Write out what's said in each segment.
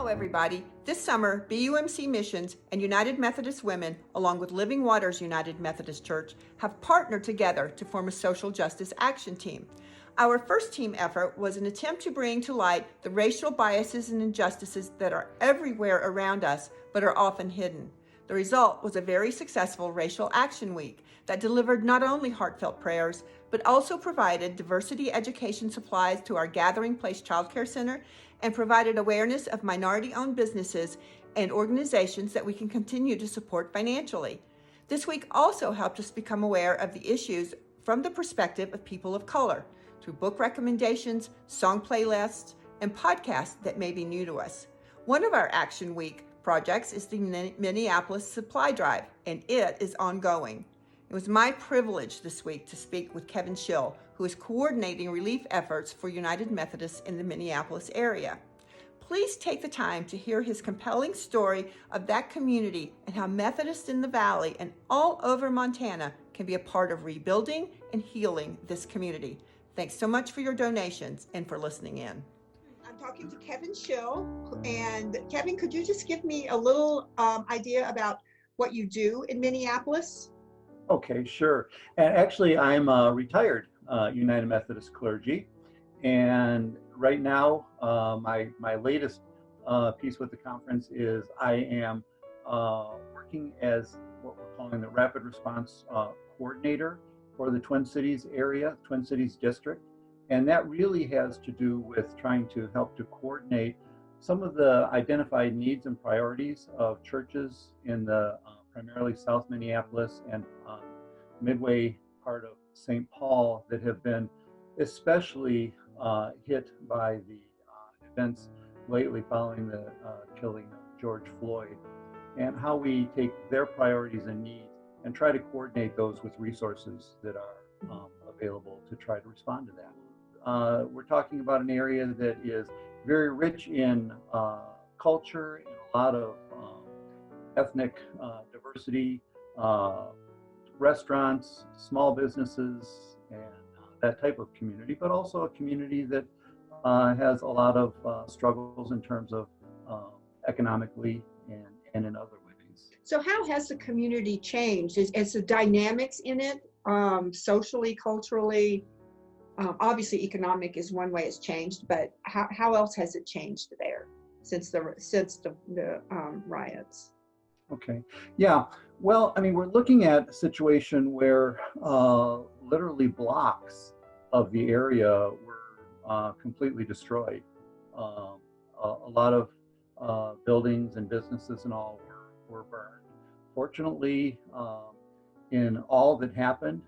Hello, everybody. This summer, BUMC Missions and United Methodist Women, along with Living Waters United Methodist Church, have partnered together to form a social justice action team. Our first team effort was an attempt to bring to light the racial biases and injustices that are everywhere around us but are often hidden. The result was a very successful Racial Action Week that delivered not only heartfelt prayers, but also provided diversity education supplies to our Gathering Place Child Care Center and provided awareness of minority-owned businesses and organizations that we can continue to support financially. This week also helped us become aware of the issues from the perspective of people of color through book recommendations, song playlists, and podcasts that may be new to us. One of our Action Week projects is the Minneapolis Supply Drive, and it is ongoing. It was my privilege this week to speak with Kevin Schill, who is coordinating relief efforts for United Methodists in the Minneapolis area. Please take the time to hear his compelling story of that community and how Methodists in the Valley and all over Montana can be a part of rebuilding and healing this community. Thanks so much for your donations and for listening in. I'm talking to Kevin Schill, and Kevin, could you just give me a little idea about what you do in Minneapolis? Okay, sure. And actually, I'm a retired United Methodist clergy, and right now, my latest piece with the conference is I am working as what we're calling the Rapid Response Coordinator for the Twin Cities area, Twin Cities District, and that really has to do with trying to help to coordinate some of the identified needs and priorities of churches in the primarily South Minneapolis and midway part of St. Paul that have been especially hit by the events lately following the killing of George Floyd, and how we take their priorities and needs and try to coordinate those with resources that are available to try to respond to that. We're talking about an area that is very rich in culture and a lot of ethnic diversity, restaurants, small businesses, and that type of community, but also a community that has a lot of struggles in terms of economically and in other ways. So how has the community changed? Is the dynamics in it, socially, culturally, obviously economic is one way it's changed, but how else has it changed there since the riots? Okay, yeah. Well, I mean, we're looking at a situation where literally blocks of the area were completely destroyed. A lot of buildings and businesses and all were burned. Fortunately, in all that happened,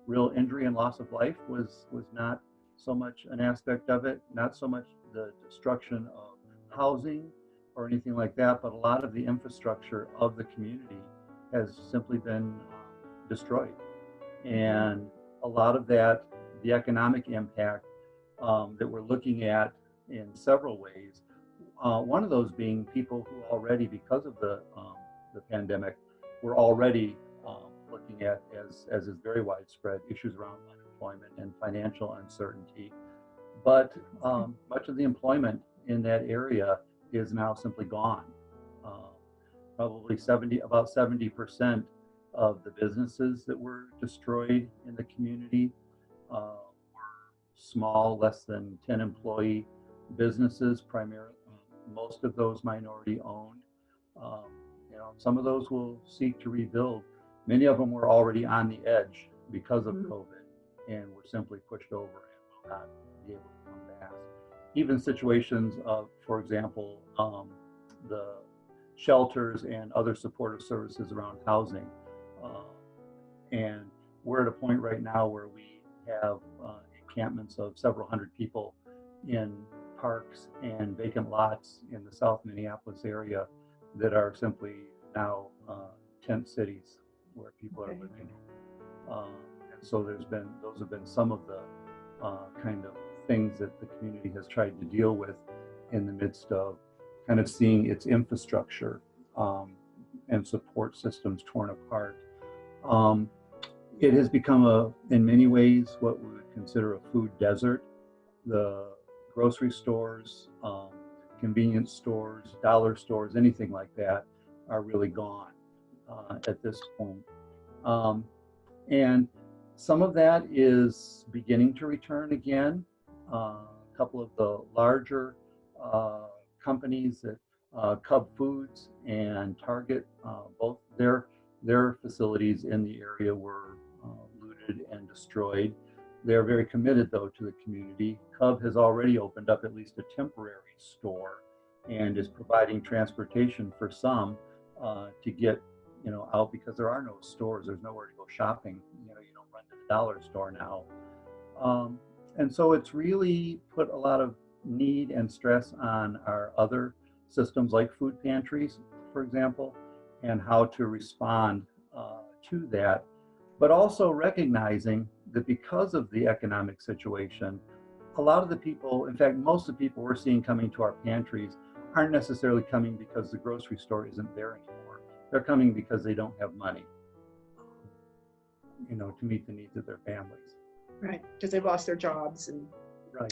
real injury and loss of life was not so much an aspect of it, not so much the destruction of housing or anything like that, but a lot of the infrastructure of the community has simply been destroyed. And a lot of that, the economic impact that we're looking at in several ways, one of those being people who already, because of the pandemic, were already looking at, as is very widespread, issues around unemployment and financial uncertainty. But much of the employment in that area is now simply gone. Probably about 70% of the businesses that were destroyed in the community were small, less than 10 employee businesses, primarily. Most of those minority owned. Some of those will seek to rebuild. Many of them were already on the edge because of COVID and were simply pushed over and will not be able to come back. Even situations of, for example, the shelters and other supportive services around housing. And we're at a point right now where we have encampments of several hundred people in parks and vacant lots in the South Minneapolis area that are simply now tent cities where people are living. And so those have been some of the kind of things that the community has tried to deal with in the midst of kind of seeing its infrastructure and support systems torn apart. It has become in many ways, what we would consider a food desert. The grocery stores convenience stores, dollar stores, anything like that are really gone at this point. Um, and some of that is beginning to return again. A couple of the larger companies that Cub Foods and Target, both their facilities in the area were looted and destroyed. They're very committed, though, to the community. Cub has already opened up at least a temporary store and is providing transportation for some to get, out, because there are no stores. There's nowhere to go shopping. You don't run to the dollar store now. And so it's really put a lot of need and stress on our other systems like food pantries, for example, and how to respond to that. But also recognizing that because of the economic situation, a lot of the people, in fact, most of the people we're seeing coming to our pantries aren't necessarily coming because the grocery store isn't there anymore. They're coming because they don't have money, to meet the needs of their families. Right, because they've lost their jobs and right.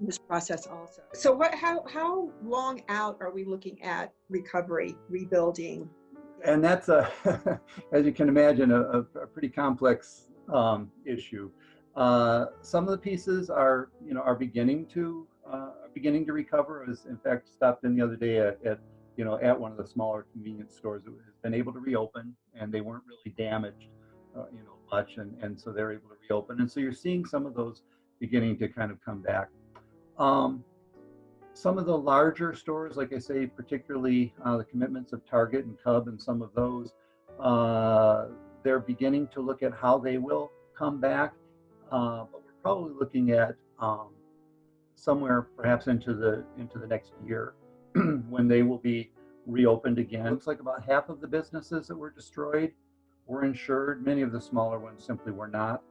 this process also. So how long out are we looking at recovery, rebuilding? And that's as you can imagine, a pretty complex issue. Some of the pieces are beginning to recover. I was, in fact, stopped in the other day at one of the smaller convenience stores that has been able to reopen, and they weren't really damaged, much, and so they're able to reopen. And so you're seeing some of those beginning to kind of come back. Some of the larger stores, like I say, particularly the commitments of Target and Cub and some of those, they're beginning to look at how they will come back. But we're probably looking at somewhere perhaps into the next year when they will be reopened again. It looks like about half of the businesses that were destroyed were insured. Many of the smaller ones simply were not.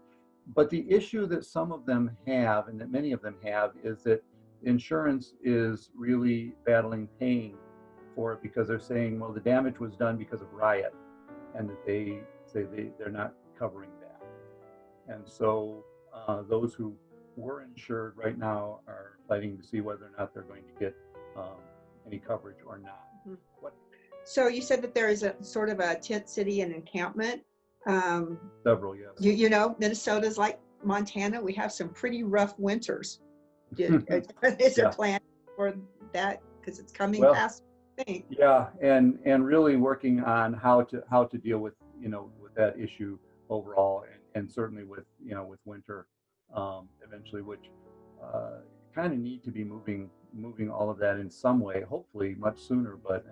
But the issue that some of them have, and that many of them have, is that insurance is really battling paying for it, because they're saying, well, the damage was done because of riot, and that they say they're not covering that. And so those who were insured right now are fighting to see whether or not they're going to get any coverage or not. Mm-hmm. So you said that there is a sort of a tent city and encampment. Several, yes. Minnesota's like Montana. We have some pretty rough winters. Is a plan for that, because it's coming fast, I think. Yeah, and really working on how to deal with with that issue overall, and certainly with winter eventually, which kind of need to be moving all of that in some way, hopefully much sooner. But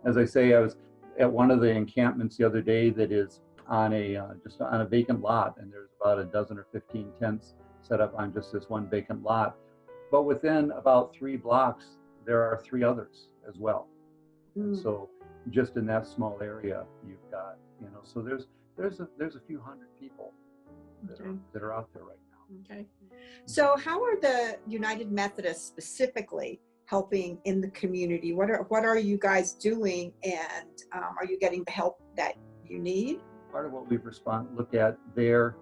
as I say, I was at one of the encampments the other day that is on just on a vacant lot, and there's about a dozen or 15 tents set up on just this one vacant lot. But within about 3 blocks, there are 3 others as well. And so just in that small area, you've got, so there's a few hundred people that are out there right now. Okay. So how are the United Methodists specifically helping in the community? What are you guys doing, and are you getting the help that you need? Part of what we've looked at there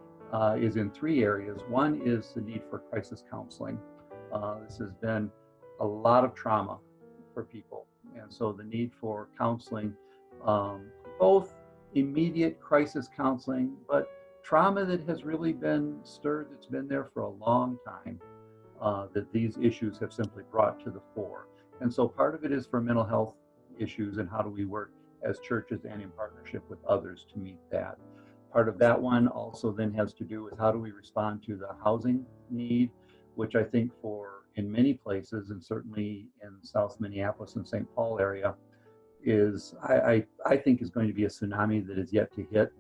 is in 3 areas. One is the need for crisis counseling. This has been a lot of trauma for people, and so the need for counseling, both immediate crisis counseling, but trauma that has really been stirred, that's been there for a long time, that these issues have simply brought to the fore. And so part of it is for mental health issues, and how do we work as churches and in partnership with others to meet that. Part of that one also then has to do with how do we respond to the housing need, which I think in many places, and certainly in South Minneapolis and St. Paul area, is I think is going to be a tsunami that is yet to hit,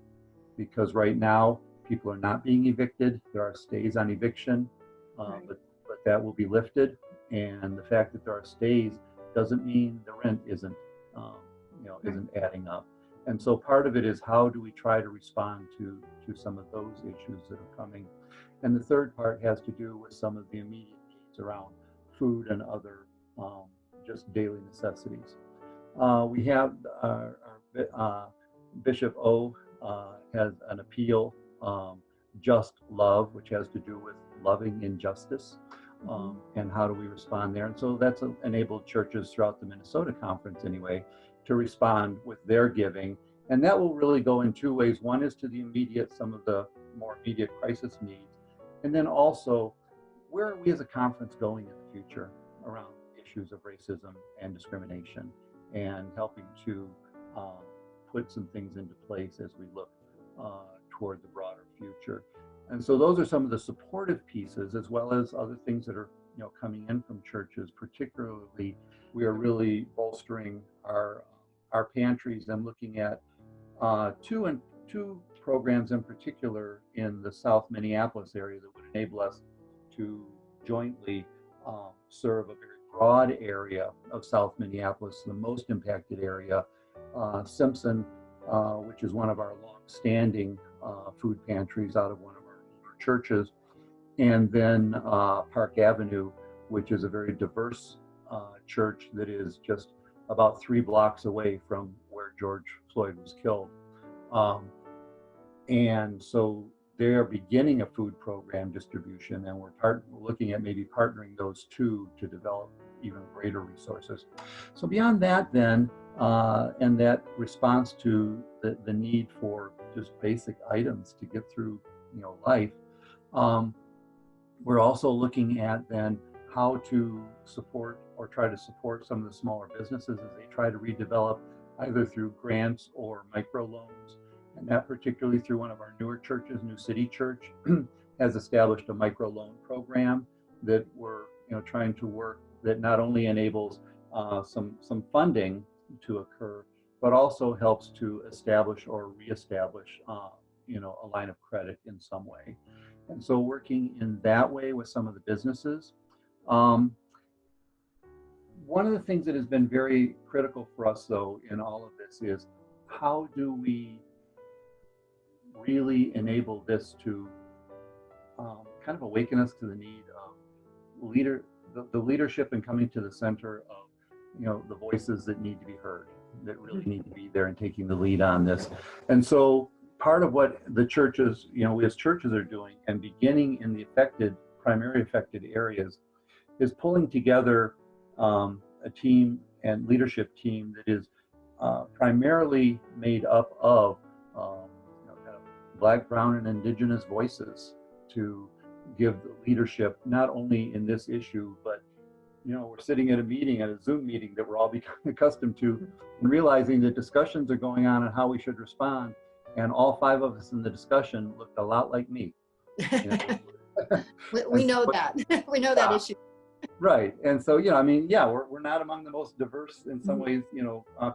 because right now people are not being evicted. There are stays on eviction, but that will be lifted. And the fact that there are stays doesn't mean the rent isn't adding up. And so part of it is how do we try to respond to some of those issues that are coming. And the third part has to do with some of the immediate needs around food and other just daily necessities. We have our Bishop O has an appeal, Just Love, which has to do with loving injustice. and how do we respond there? And so that's enabled churches throughout the Minnesota Conference anyway to respond with their giving. And that will really go in two ways. One is to the immediate, some of the more immediate crisis needs. And then also, where are we as a conference going in the future around issues of racism and discrimination, and helping to put some things into place as we look toward the broader future. And so those are some of the supportive pieces, as well as other things that are coming in from churches. Particularly, we are really bolstering our pantries and looking at two programs in particular in the South Minneapolis area that would enable us to jointly serve a very broad area of South Minneapolis, the most impacted area, Simpson, which is one of our long-standing food pantries out of one of our older churches, and then Park Avenue, which is a very diverse church that is just about 3 blocks away from where George Floyd was killed. And so they are beginning a food program distribution, and we're looking at maybe partnering those two to develop even greater resources. So beyond that then, and that response to the need for just basic items to get through life, we're also looking at then how to support or try to support some of the smaller businesses as they try to redevelop, either through grants or microloans. And that particularly through one of our newer churches, New City Church, has established a microloan program that we're trying to work, that not only enables some funding to occur, but also helps to establish or reestablish a line of credit in some way. And so working in that way with some of the businesses. One of the things that has been very critical for us, though, in all of this is how do we really enable this to kind of awaken us to the need of the leadership and coming to the center of the voices that need to be heard, that really need to be there and taking the lead on this. And so part of what the churches, we as churches are doing, and beginning in the primary affected areas, is pulling together a team and leadership team that is primarily made up of kind of Black, Brown, and Indigenous voices to give the leadership, not only in this issue, but we're sitting at a Zoom meeting that we're all becoming accustomed to, and realizing that discussions are going on how we should respond. And all 5 of us in the discussion looked a lot like me. We know that. We know that issue. Right. And so, we're not among the most diverse in some ways,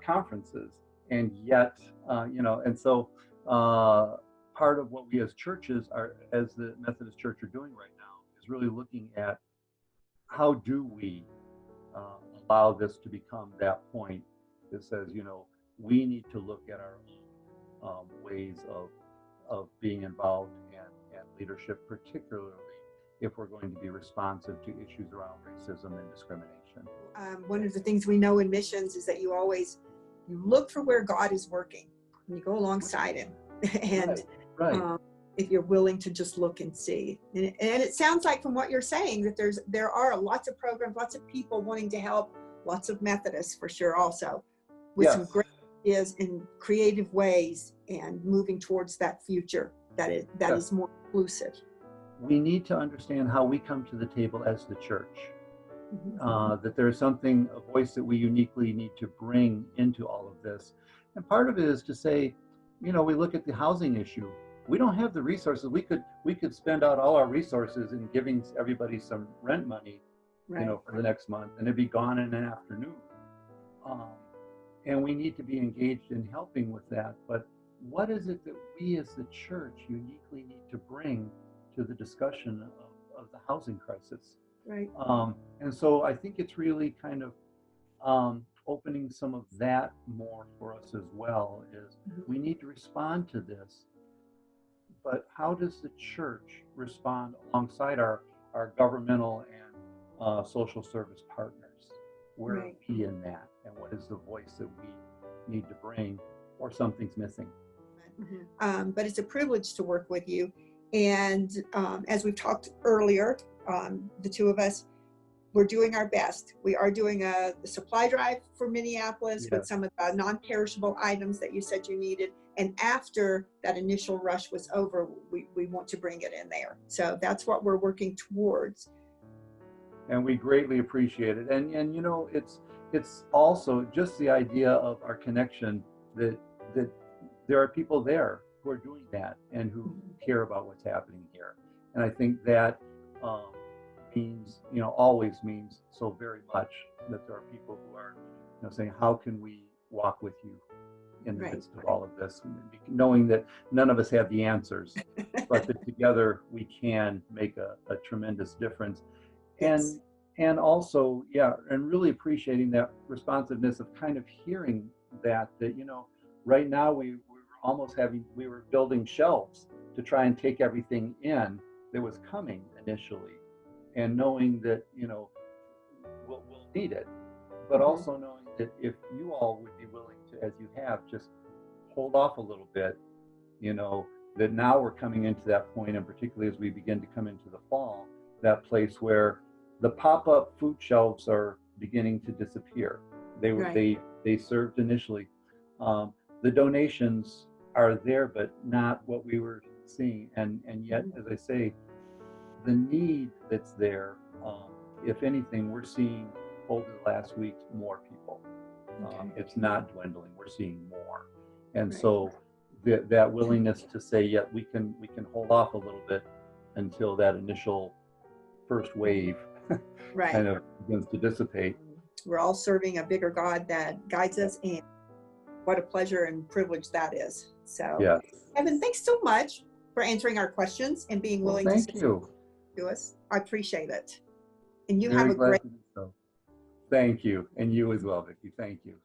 conferences. And yet, and so part of what we as churches as the Methodist Church are doing right now is really looking at how do we allow this to become that point that says, we need to look at our own ways of being involved and leadership, particularly if we're going to be responsive to issues around racism and discrimination. One of the things we know in missions is that you look for where God is working and you go alongside him. And right. If you're willing to just look and see. And it sounds like from what you're saying that there are lots of programs, lots of people wanting to help, lots of Methodists for sure also, with some great ideas in creative ways and moving towards that future that is more inclusive. We need to understand how we come to the table as the church, that there's a voice that we uniquely need to bring into all of this. And part of it is to say, we look at the housing issue. We don't have the resources. We could spend out all our resources in giving everybody some rent money, for the next month, and it'd be gone in an afternoon. And we need to be engaged in helping with that. But what is it that we as the church uniquely need to bring to the discussion of the housing crisis? Right. And so I think it's really kind of opening some of that more for us as well, is we need to respond to this. But how does the church respond alongside our governmental and social service partners? Where are we in that? And what is the voice that we need to bring, or something's missing? But it's a privilege to work with you. And as we've talked earlier, the two of us, we're doing our best. We are doing a supply drive for Minneapolis with Yes. some of the non-perishable items that you said you needed. And after that initial rush was over, we want to bring it in there. So that's what we're working towards. And we greatly appreciate it. And you know, it's also just the idea of our connection that there are people there who are doing that and who care about what's happening here. And I think that means, you know, always means so very much that there are people who are, you know, saying, how can we walk with you in the midst of all of this, knowing that none of us have the answers, but that together we can make a tremendous difference. And also, yeah, and really appreciating that responsiveness of kind of hearing that you know, right now we were building shelves to try and take everything in that was coming initially, and knowing that, you know, we'll need it, but also knowing that if you all would be willing to, as you have, just hold off a little bit, you know, that now we're coming into that point, and particularly as we begin to come into the fall, that place where the pop-up food shelves are beginning to disappear. They served initially. The donations are there, but not what we were seeing. And yet, as I say, the need that's there, if anything, we're seeing over the last week more people. It's not dwindling. We're seeing more. And so that willingness to say, yeah, we can hold off a little bit until that initial first wave kind of begins to dissipate. We're all serving a bigger God that guides us, and what a pleasure and privilege that is. So, Evan, thanks so much for answering our questions and being willing to speak to us. I appreciate it. And you have a great. Thank you. And you as well, Vicki. Thank you.